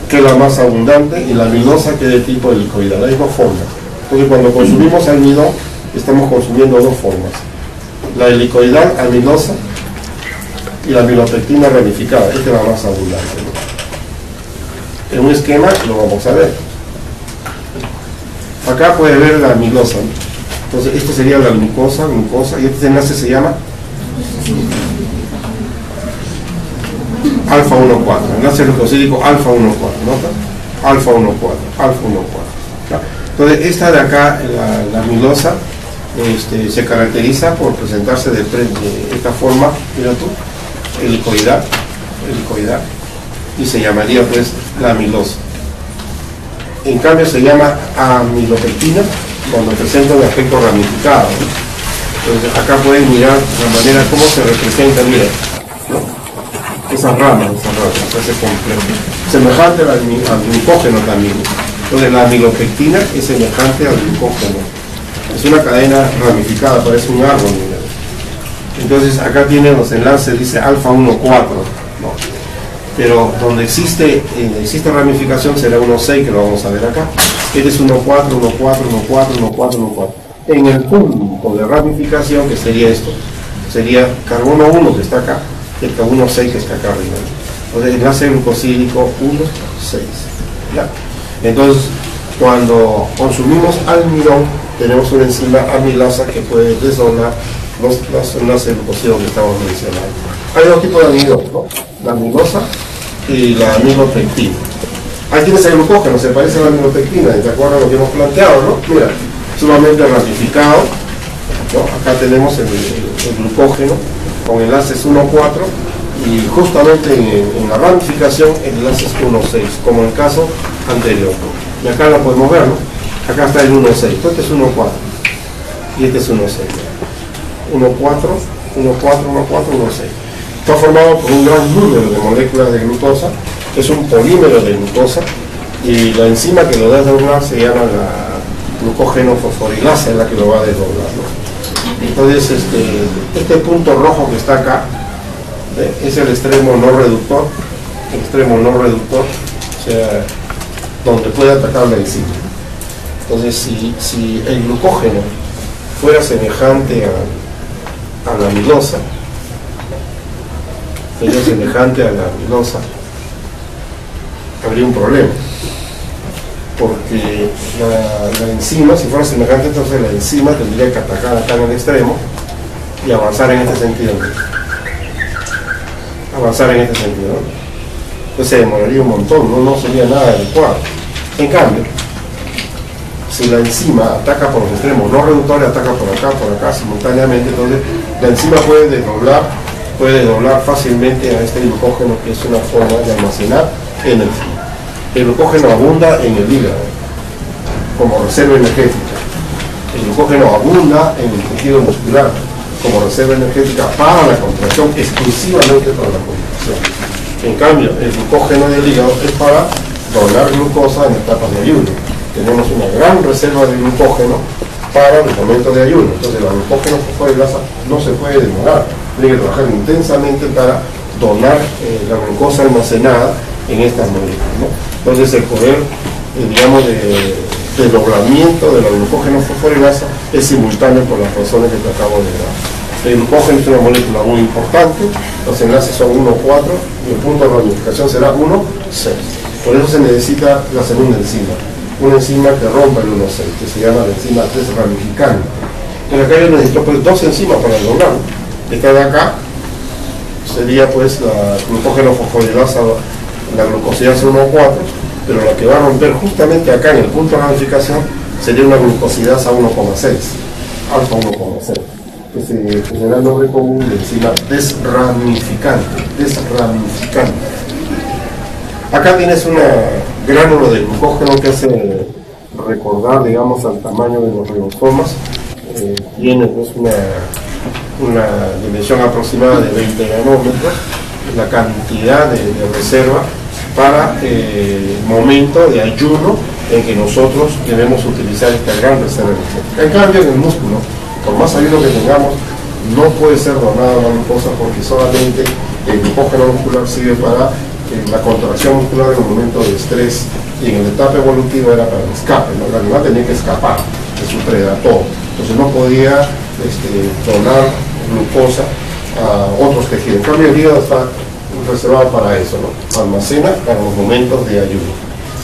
que es la más abundante, y la amilosa, que es de tipo helicoidal. Hay dos formas. Entonces, cuando consumimos almidón, estamos consumiendo dos formas: la helicoidal amilosa y la amilopectina ramificada. Esta es la más abundante, ¿no? En un esquema lo vamos a ver. Acá puede ver la amilosa, ¿no? Entonces, esto sería la glucosa, glucosa, y este enlace se llama alfa 1,4, enlace glucosídico alfa 1,4, ¿nota? Alfa 1,4, alfa 1,4. Entonces, esta de acá, la amilosa, se caracteriza por presentarse de esta forma, mira tú, helicoidal, y se llamaría pues la amilosa. En cambio se llama amilopectina cuando presenta un aspecto ramificado, ¿no? Entonces acá pueden mirar la manera como se representa, mira, ¿no? Esas ramas, ese complejo. Semejante al glucógeno también. Entonces la amilopectina es semejante al glucógeno. Es una cadena ramificada, parece un árbol, mira. Entonces acá tienen los enlaces, dice alfa 1,4, ¿no? Pero donde existe ramificación será 1,6, que lo vamos a ver acá. Este es 1,4, 1,4, 1,4, 1,4, 1,4. En el punto de ramificación, que sería esto, sería carbono 1 que está acá, y el carbono 6 que está acá arriba. Entonces, enlace glucosídico 1,6. ¿Ya? Entonces, cuando consumimos almidón, tenemos una enzima amilasa que puede desdoblar los enlaces glucosídicos que estamos mencionando. Hay dos tipos de almidón, ¿no? La amilosa y la amilopectina. Ahí tienes el glucógeno, se parece a la amilopectina, ¿de acuerdo a lo que hemos planteado, no? Mira, sumamente ramificado, ¿no? Acá tenemos el glucógeno con enlaces 1,4 y justamente en la ramificación el enlace es 1,6, como en el caso anterior. Y acá lo podemos ver, ¿no? Acá está el 1,6, este es 1,4 y este es 1,6. 1,4, 1,4, 1,4, 1,6. Está formado por un gran número de moléculas de glucosa, es un polímero de glucosa, y la enzima que lo da a desdoblar se llama la glucógeno fosforilasa, es la que lo va a desdoblar, ¿no? Entonces, este punto rojo que está acá, es el extremo no reductor, o sea, donde puede atacar la enzima. Entonces, si el glucógeno fuera semejante a la amilosa, habría un problema, porque la enzima, si fuera semejante, entonces la enzima tendría que atacar acá en el extremo y avanzar en este sentido, ¿no? Entonces se demoraría un montón, no sería nada adecuado. En cambio, si la enzima ataca por los extremos no reductores, ataca por acá simultáneamente, entonces la enzima puede desdoblar fácilmente a este glucógeno, que es una forma de almacenar energía. El glucógeno abunda en el hígado como reserva energética. El glucógeno abunda en el tejido muscular como reserva energética para la contracción, exclusivamente para la contracción. En cambio, el glucógeno del hígado es para donar glucosa en etapas de ayuno. Tenemos una gran reserva de glucógeno para los momentos de ayuno. Entonces, el glucógeno fosforilasa no se puede demorar. Tiene que trabajar intensamente para donar la glucosa almacenada en estas moléculas, ¿no? Entonces, el poder, digamos, de doblamiento de la glucógeno fosforilasa es simultáneo por las razones que te acabo de dar. El glucógeno es una molécula muy importante, los enlaces son 1,4 y el punto de ramificación será 1,6. Por eso se necesita la segunda enzima, una enzima que rompa el 1,6, que se llama la enzima desramificante. En acá yo necesito pues dos enzimas para doblar. Esta de acá sería pues la glucógeno fosforilasa, la glucosidasa 1,4, pero la que va a romper justamente acá en el punto de ramificación sería una glucosidasa 1,6, alfa 1,6, que se da el nombre común de enzima desramificante. Acá tienes un gránulo de glucógeno que hace recordar, digamos, al tamaño de los ribosomas. Tiene pues una dimensión aproximada de 20 nanómetros, la cantidad de reserva para el momento de ayuno en que nosotros debemos utilizar esta gran reserva energética. En cambio, en el músculo, por más ayuno que tengamos, no puede ser donada la glucosa porque solamente el glucógeno muscular sirve para la contracción muscular en un momento de estrés, y en la etapa evolutiva era para el escape, ¿no? El animal tenía que escapar de su predator, entonces no podía donar glucosa a otros tejidos. En cambio, el hígado está reservado para eso, ¿no? Almacena para los momentos de ayuno.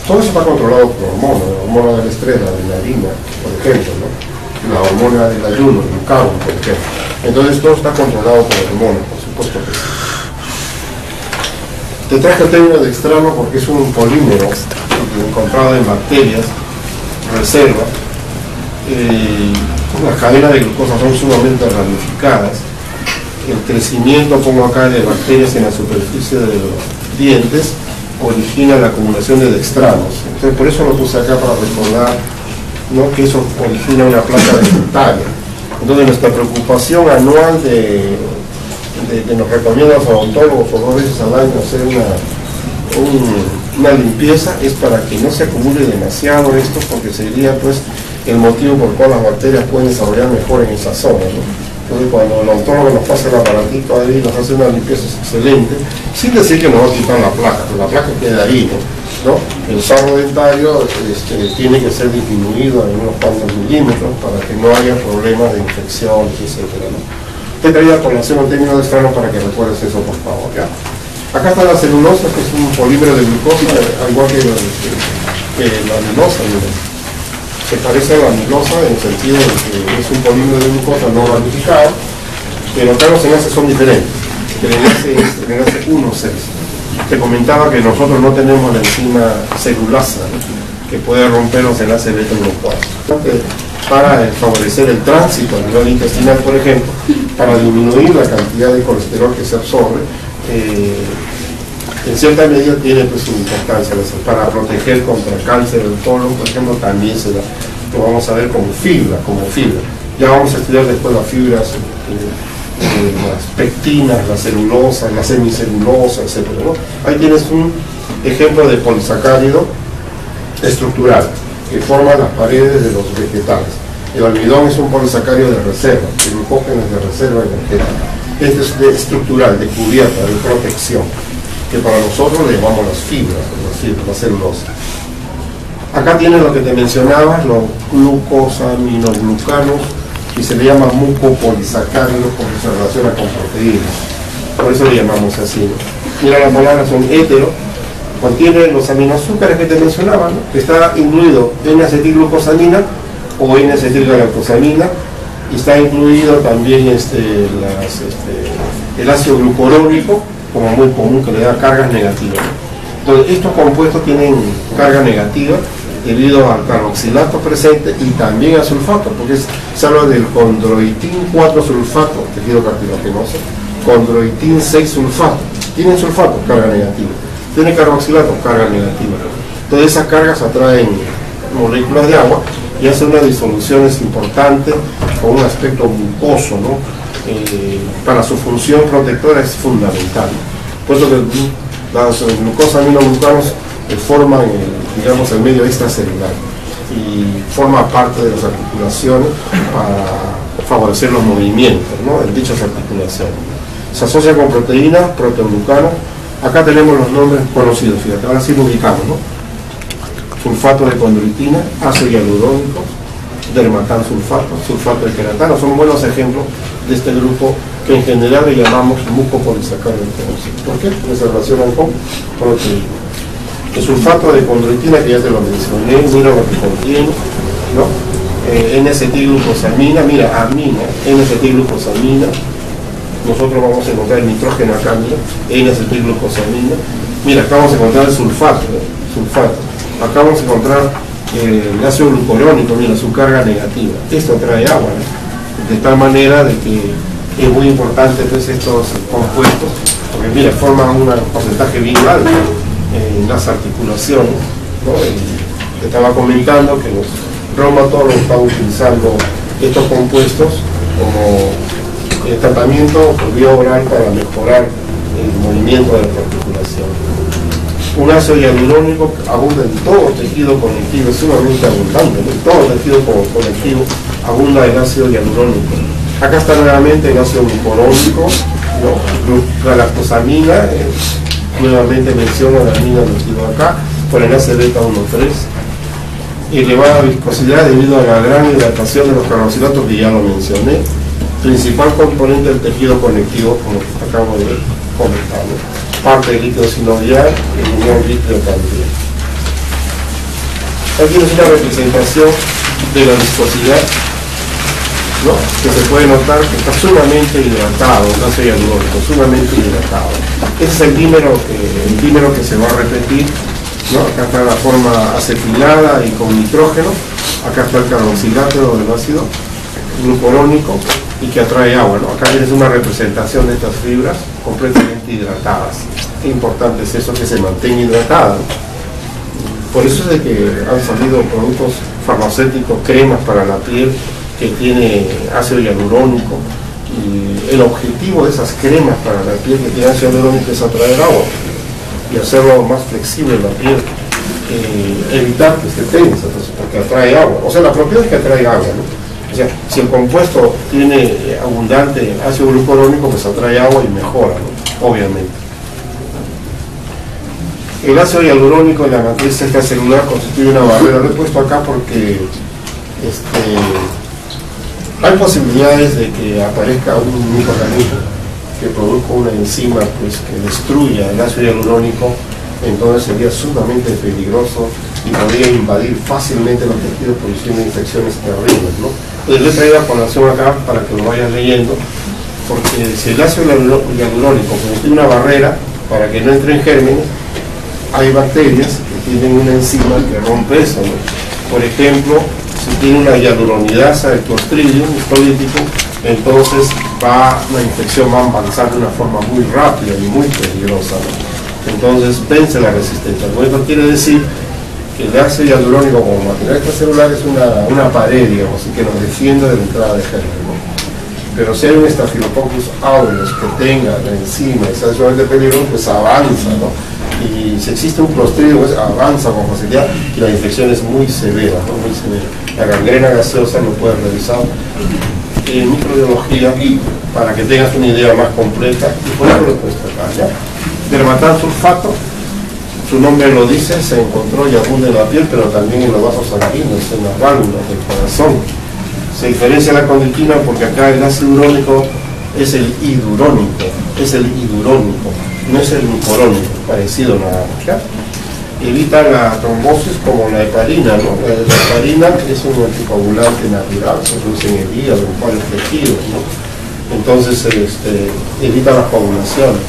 Todo eso está controlado por hormonas, la hormona del estrés, la adrenalina, por ejemplo, ¿no? La hormona del ayuno, el glucagón, por ejemplo. Entonces todo está controlado por hormonas, por supuesto que sí. Te traje el término de dextrano porque es un polímero encontrado en bacterias, reserva. Las cadenas de glucosa son sumamente ramificadas. El crecimiento, pongo acá, de bacterias en la superficie de los dientes origina la acumulación de dextranos. Entonces, por eso lo puse acá para recordar, ¿no?, que eso origina una placa dentaria. Entonces, nuestra preocupación anual que nos recomiendan los odontólogos por 2 veces al año hacer una limpieza es para que no se acumule demasiado esto, porque sería pues el motivo por el cual las bacterias pueden desarrollar mejor en esa zona, ¿no? Entonces, cuando el odontólogo nos pasa el aparatito ahí, nos hace una limpieza excelente, sin decir que nos va a quitar la placa, pero la placa queda ahí, ¿no? El sarro dentario tiene que ser disminuido en unos cuantos milímetros para que no haya problemas de infecciones, etc., ¿no? Te traía a colación el término de dextrano para que recuerdes eso, por favor, ¿ya? Acá está la celulosa, que es un polímero de glucosa, al igual que la amilosa, ¿no? Se parece a la amilosa en el sentido de que es un polímero de glucosa no ramificado, pero acá los enlaces son diferentes. El enlace es el enlace 1,6. Te comentaba que nosotros no tenemos la enzima celulasa, ¿no?, que puede romper los enlaces beta-1,4. Para favorecer el tránsito a nivel intestinal, por ejemplo, para disminuir la cantidad de colesterol que se absorbe, en cierta medida tiene pues su importancia. Para proteger contra el cáncer del colon, por ejemplo, también lo vamos a ver como fibra. Ya vamos a estudiar después las fibras, las pectinas, la celulosa, la semicelulosa, etc., ¿no? Ahí tienes un ejemplo de polisacárido estructural que forma las paredes de los vegetales. El almidón es un polisacárido de reserva, el glucógeno es de reserva energética. Este es de estructural, de cubierta, de protección, que para nosotros le llamamos las fibras, la celulosa. Acá tienes lo que te mencionaba, los glucosaminoglucanos, y se le llama mucopolisacáridos porque se relaciona con proteínas. Por eso le llamamos así, ¿no? Mira, las palabras son hetero, contiene los aminoazúcares que te mencionaba, ¿no?, que está incluido N-acetilglucosamina o N-acetilgalactosamina, y está incluido también el ácido glucurónico, como muy común, que le da cargas negativas, ¿no? Entonces, estos compuestos tienen carga negativa debido al carboxilato presente y también al sulfato, porque se habla del condroitin 4 sulfato, tejido cartilaginoso, condroitin 6 sulfato. Tienen sulfato, carga negativa. Tiene carboxilato, carga negativa. Entonces, esas cargas atraen moléculas de agua y hacen unas disoluciones importantes con un aspecto mucoso, ¿no? Para su función protectora es fundamental. Por eso que Las glucosaminoglutanos forman digamos, el medio extracelular y forma parte de las articulaciones para favorecer los movimientos, ¿no?, en dichas articulaciones. Se asocia con proteínas, proteoglucanos. Acá tenemos los nombres conocidos, fíjate, ahora sí lo ubicamos, ¿no? Sulfato de condroitina, ácido hialurónico, dermatán sulfato, sulfato de queratano, son buenos ejemplos de este grupo que en general le llamamos mucopolisacárido. ¿Por qué? Porque se relacionan con proteínas. El sulfato de condroitina, que ya te lo mencioné, mira lo que contiene, ¿no? N-acetilglucosamina, mira, amina, N-acetilglucosamina. Nosotros vamos a encontrar el nitrógeno acá, mira, N-acetilglucosamina. Mira, acá vamos a encontrar el sulfato, sulfato. Acá vamos a encontrar el ácido glucurónico, mira, su carga negativa. Esto trae agua, ¿no? De tal manera de que es muy importante, pues, estos compuestos, porque mira, forman un porcentaje bien alto en las articulaciones, ¿no? Te estaba comentando que los reumatólogos están utilizando estos compuestos como tratamiento por vía oral para mejorar el movimiento de la articulación. Un ácido hialurónico abunda en todo tejido conectivo, es sumamente abundante, en todo tejido conectivo abunda el ácido hialurónico. Acá está nuevamente el ácido glucurónico, ¿no? La lactosamina, nuevamente menciono la amina metida acá, por el enlace beta 1,3. Elevada viscosidad debido a la gran hidratación de los carbohidratos que ya lo mencioné. Principal componente del tejido conectivo, como que acabo de comentar, ¿no? Parte del líquido sinovial y unión líquido también. Aquí es una representación de la viscosidad, ¿no? Que se puede notar que está sumamente hidratado, el ácido hialurónico, sumamente hidratado. Ese es el dímero que se va a repetir, ¿no? Acá está la forma acetilada y con nitrógeno. Acá está el carboxilato del ácido glucurónico y que atrae agua, ¿no? Acá tienes una representación de estas fibras completamente hidratadas. Qué importante es eso, que se mantenga hidratada. Por eso es de que han salido productos farmacéuticos, cremas para la piel que tiene ácido hialurónico, y el objetivo de esas cremas para la piel que tiene ácido hialurónico es atraer agua y hacerlo más flexible la piel, evitar que esté tensa, porque atrae agua. O sea, la propiedad es que atrae agua, ¿no? O sea, si el compuesto tiene abundante ácido glucurónico, pues atrae agua y mejora, ¿no? Obviamente. El ácido hialurónico en la matriz extracelular constituye una barrera. Lo he puesto acá porque hay posibilidades de que aparezca un microorganismo que produzca una enzima, pues, que destruya el ácido hialurónico. Entonces sería sumamente peligroso y podría invadir fácilmente los tejidos produciendo infecciones terribles, ¿no? Entonces, le he traído a colación acá para que lo vayas leyendo, porque si el ácido hialurónico constituye una barrera para que no entren gérmenes, hay bacterias que tienen una enzima que rompe eso, ¿no? Por ejemplo, si tiene una hialuronidasa de Clostridium histolítico, entonces la infección va a avanzar de una forma muy rápida y muy peligrosa, ¿no? Entonces vence la resistencia. Esto quiere decir que el ácido hialurónico como material extracelular es una pared, digamos, y que nos defiende de la entrada de gérmenes, ¿no? Pero si hay un Staphylococcus aureus que tenga la enzima y sea sumamente peligroso, pues avanza, ¿no? Y si existe un Clostridium, pues avanza con facilidad y la infección es muy severa, ¿no? Muy severa. La gangrena gaseosa lo puedes revisar en microbiología para que tengas una idea más completa, y por eso lo puedes tratar, ¿ya? Dermatán sulfato, su nombre lo dice, se encontró y abunda en la piel, pero también en los vasos sanguíneos, en las válvulas del corazón. Se diferencia la condroitina porque acá el ácido hialurónico es el hidurónico, no es el glucurónico, parecido nada más, ¿ya? Evita la trombosis como la heparina, ¿no? La heparina es un anticoagulante natural, se produce en el hígado, en varios tejidos, ¿no? Entonces evita las coagulaciones,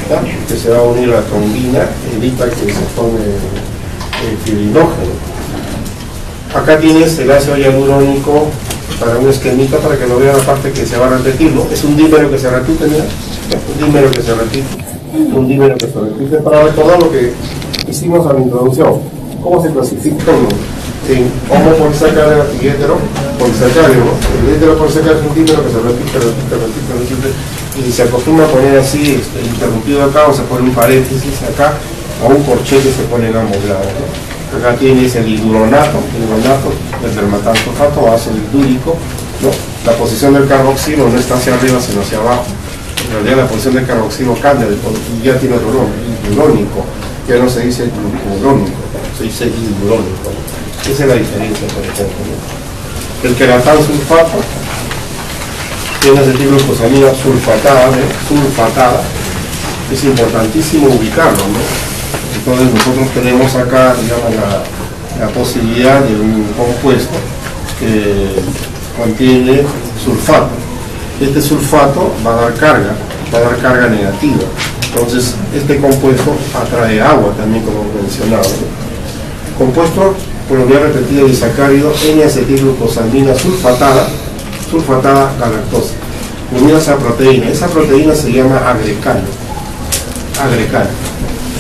¿ya? Que se va a unir la trombina, evita que se forme el fibrinógeno. Acá tienes el ácido hialurónico para un esquemita para que lo vean la parte que se va a repetir, ¿no? Es un dímero que se repite, mira, un dímero que se repite, para recordar lo que hicimos a la introducción. ¿Cómo se clasifica en homopolisacárido y heteropolisacárido, ¿no? El heteropolisacárido es un dímero que se repite, y se acostumbra a poner así, interrumpido acá, o se pone un paréntesis acá, o un corchete se pone en ambos lados, ¿no? Acá tienes el hidronato, el dermatansulfato, va a ser el dúrico, ¿no? La posición del carboxilo no está hacia arriba, sino hacia abajo. En realidad la posición del carboxilo cambia, y ya tiene otro nombre, hidrónico, ya no se dice glucurónico, se dice hidrónico. Esa es la diferencia, por ejemplo, ¿no? El queratansulfato tiene acetilglucosamina sulfatada, es importantísimo ubicarlo, ¿no? Entonces nosotros tenemos acá, digamos, la posibilidad de un compuesto que contiene sulfato. Este sulfato va a dar carga negativa. Entonces este compuesto atrae agua también, como mencionaba, ¿no? Compuesto, por lo que he repetido, disacárido N-acetilglucosamina sulfatada, la lactosa, unida a esa proteína. Esa proteína se llama agrecano.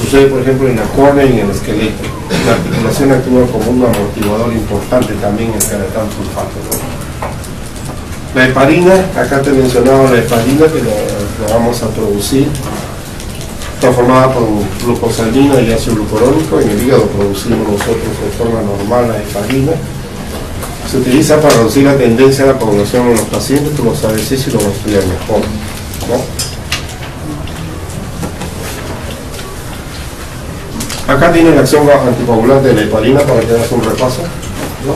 Sucede, por ejemplo, en la córnea y en el esqueleto. La articulación actúa como un amortiguador importante también en el queratansulfato, ¿no? La heparina, acá te he mencionado la heparina, que la vamos a producir. Está formada por glucosamina y ácido glucurónico. En el hígado producimos nosotros de forma normal la heparina. Se utiliza para reducir la tendencia a la coagulación en los pacientes, tú lo sabes si lo vas a estudiar mejor, ¿no? Acá tiene la acción anticoagulante de la heparina para que hagas un repaso, ¿no?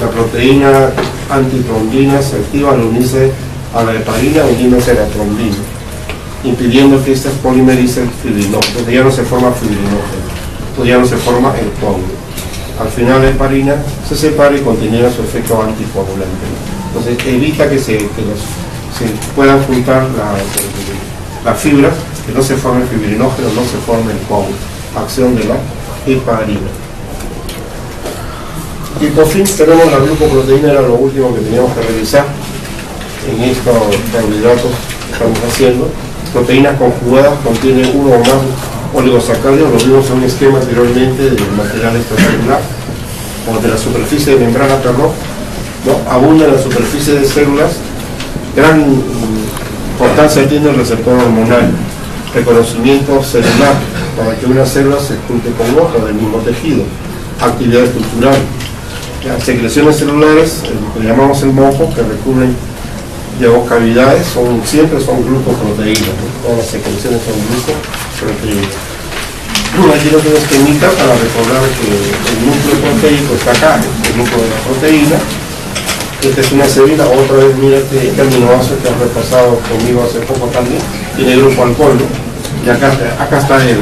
La proteína antitrombina se activa al unirse a la heparina uniéndose a la trombina, impidiendo que ésta polimerice el fibrinógeno, donde ya no se forma fibrinógeno, donde ya no se forma el coágulo. Al final la heparina se separa y continúa su efecto anticoagulante, ¿no? Entonces evita que se puedan juntar las fibras, que no se forme el fibrinógeno, no se forme el coágulo. Acción de la heparina. Y por fin tenemos la glucoproteína, era lo último que teníamos que revisar en estos carbohidratos que estamos haciendo. Proteínas conjugadas contienen uno o más oligosacáridos, lo vimos en un esquema anteriormente del material extracelular o de la superficie de membrana, perdón, ¿no? Abunda en la superficie de células. Gran importancia tiene el receptor hormonal, reconocimiento celular, para que una célula se junte con otra del mismo tejido, actividad estructural. Las secreciones celulares, lo que llamamos el moco, que recubren cavidades, siempre son glucoproteínas, ¿no? Todas las secreciones son glucoproteínas. Aquí no tengo esquemita para recordar que el núcleo proteico está acá, el núcleo de la proteína. Esta es una célula, otra vez mira este aminoácido que has repasado conmigo hace poco también, tiene grupo alcohol, ¿no? Y acá está el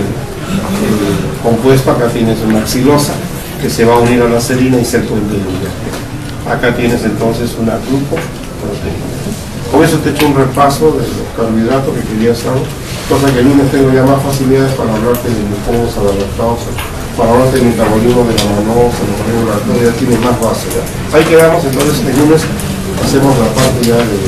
compuesto, acá tienes una xilosa que se va a unir a la serina y ser puente de unidad. Acá tienes entonces una glucoproteína. Con eso te he hecho un repaso de los carbohidratos que quería saber, cosa que el lunes tengo ya más facilidades para hablarte de glucosa, de lactosa, para hablarte del metabolismo de la manosa, del metabolismo ya tiene más base. ¿Ya? Ahí quedamos, entonces el lunes hacemos la parte ya del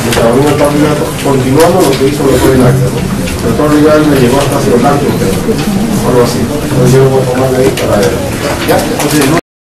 metabolismo del carbohidrato, continuando lo que hizo el doctor Hilario, ¿no? El doctor Hilario me llevó hasta hacer un alto, algo así. Entonces yo lo voy a tomar ahí para ver. ¿Ya? Entonces,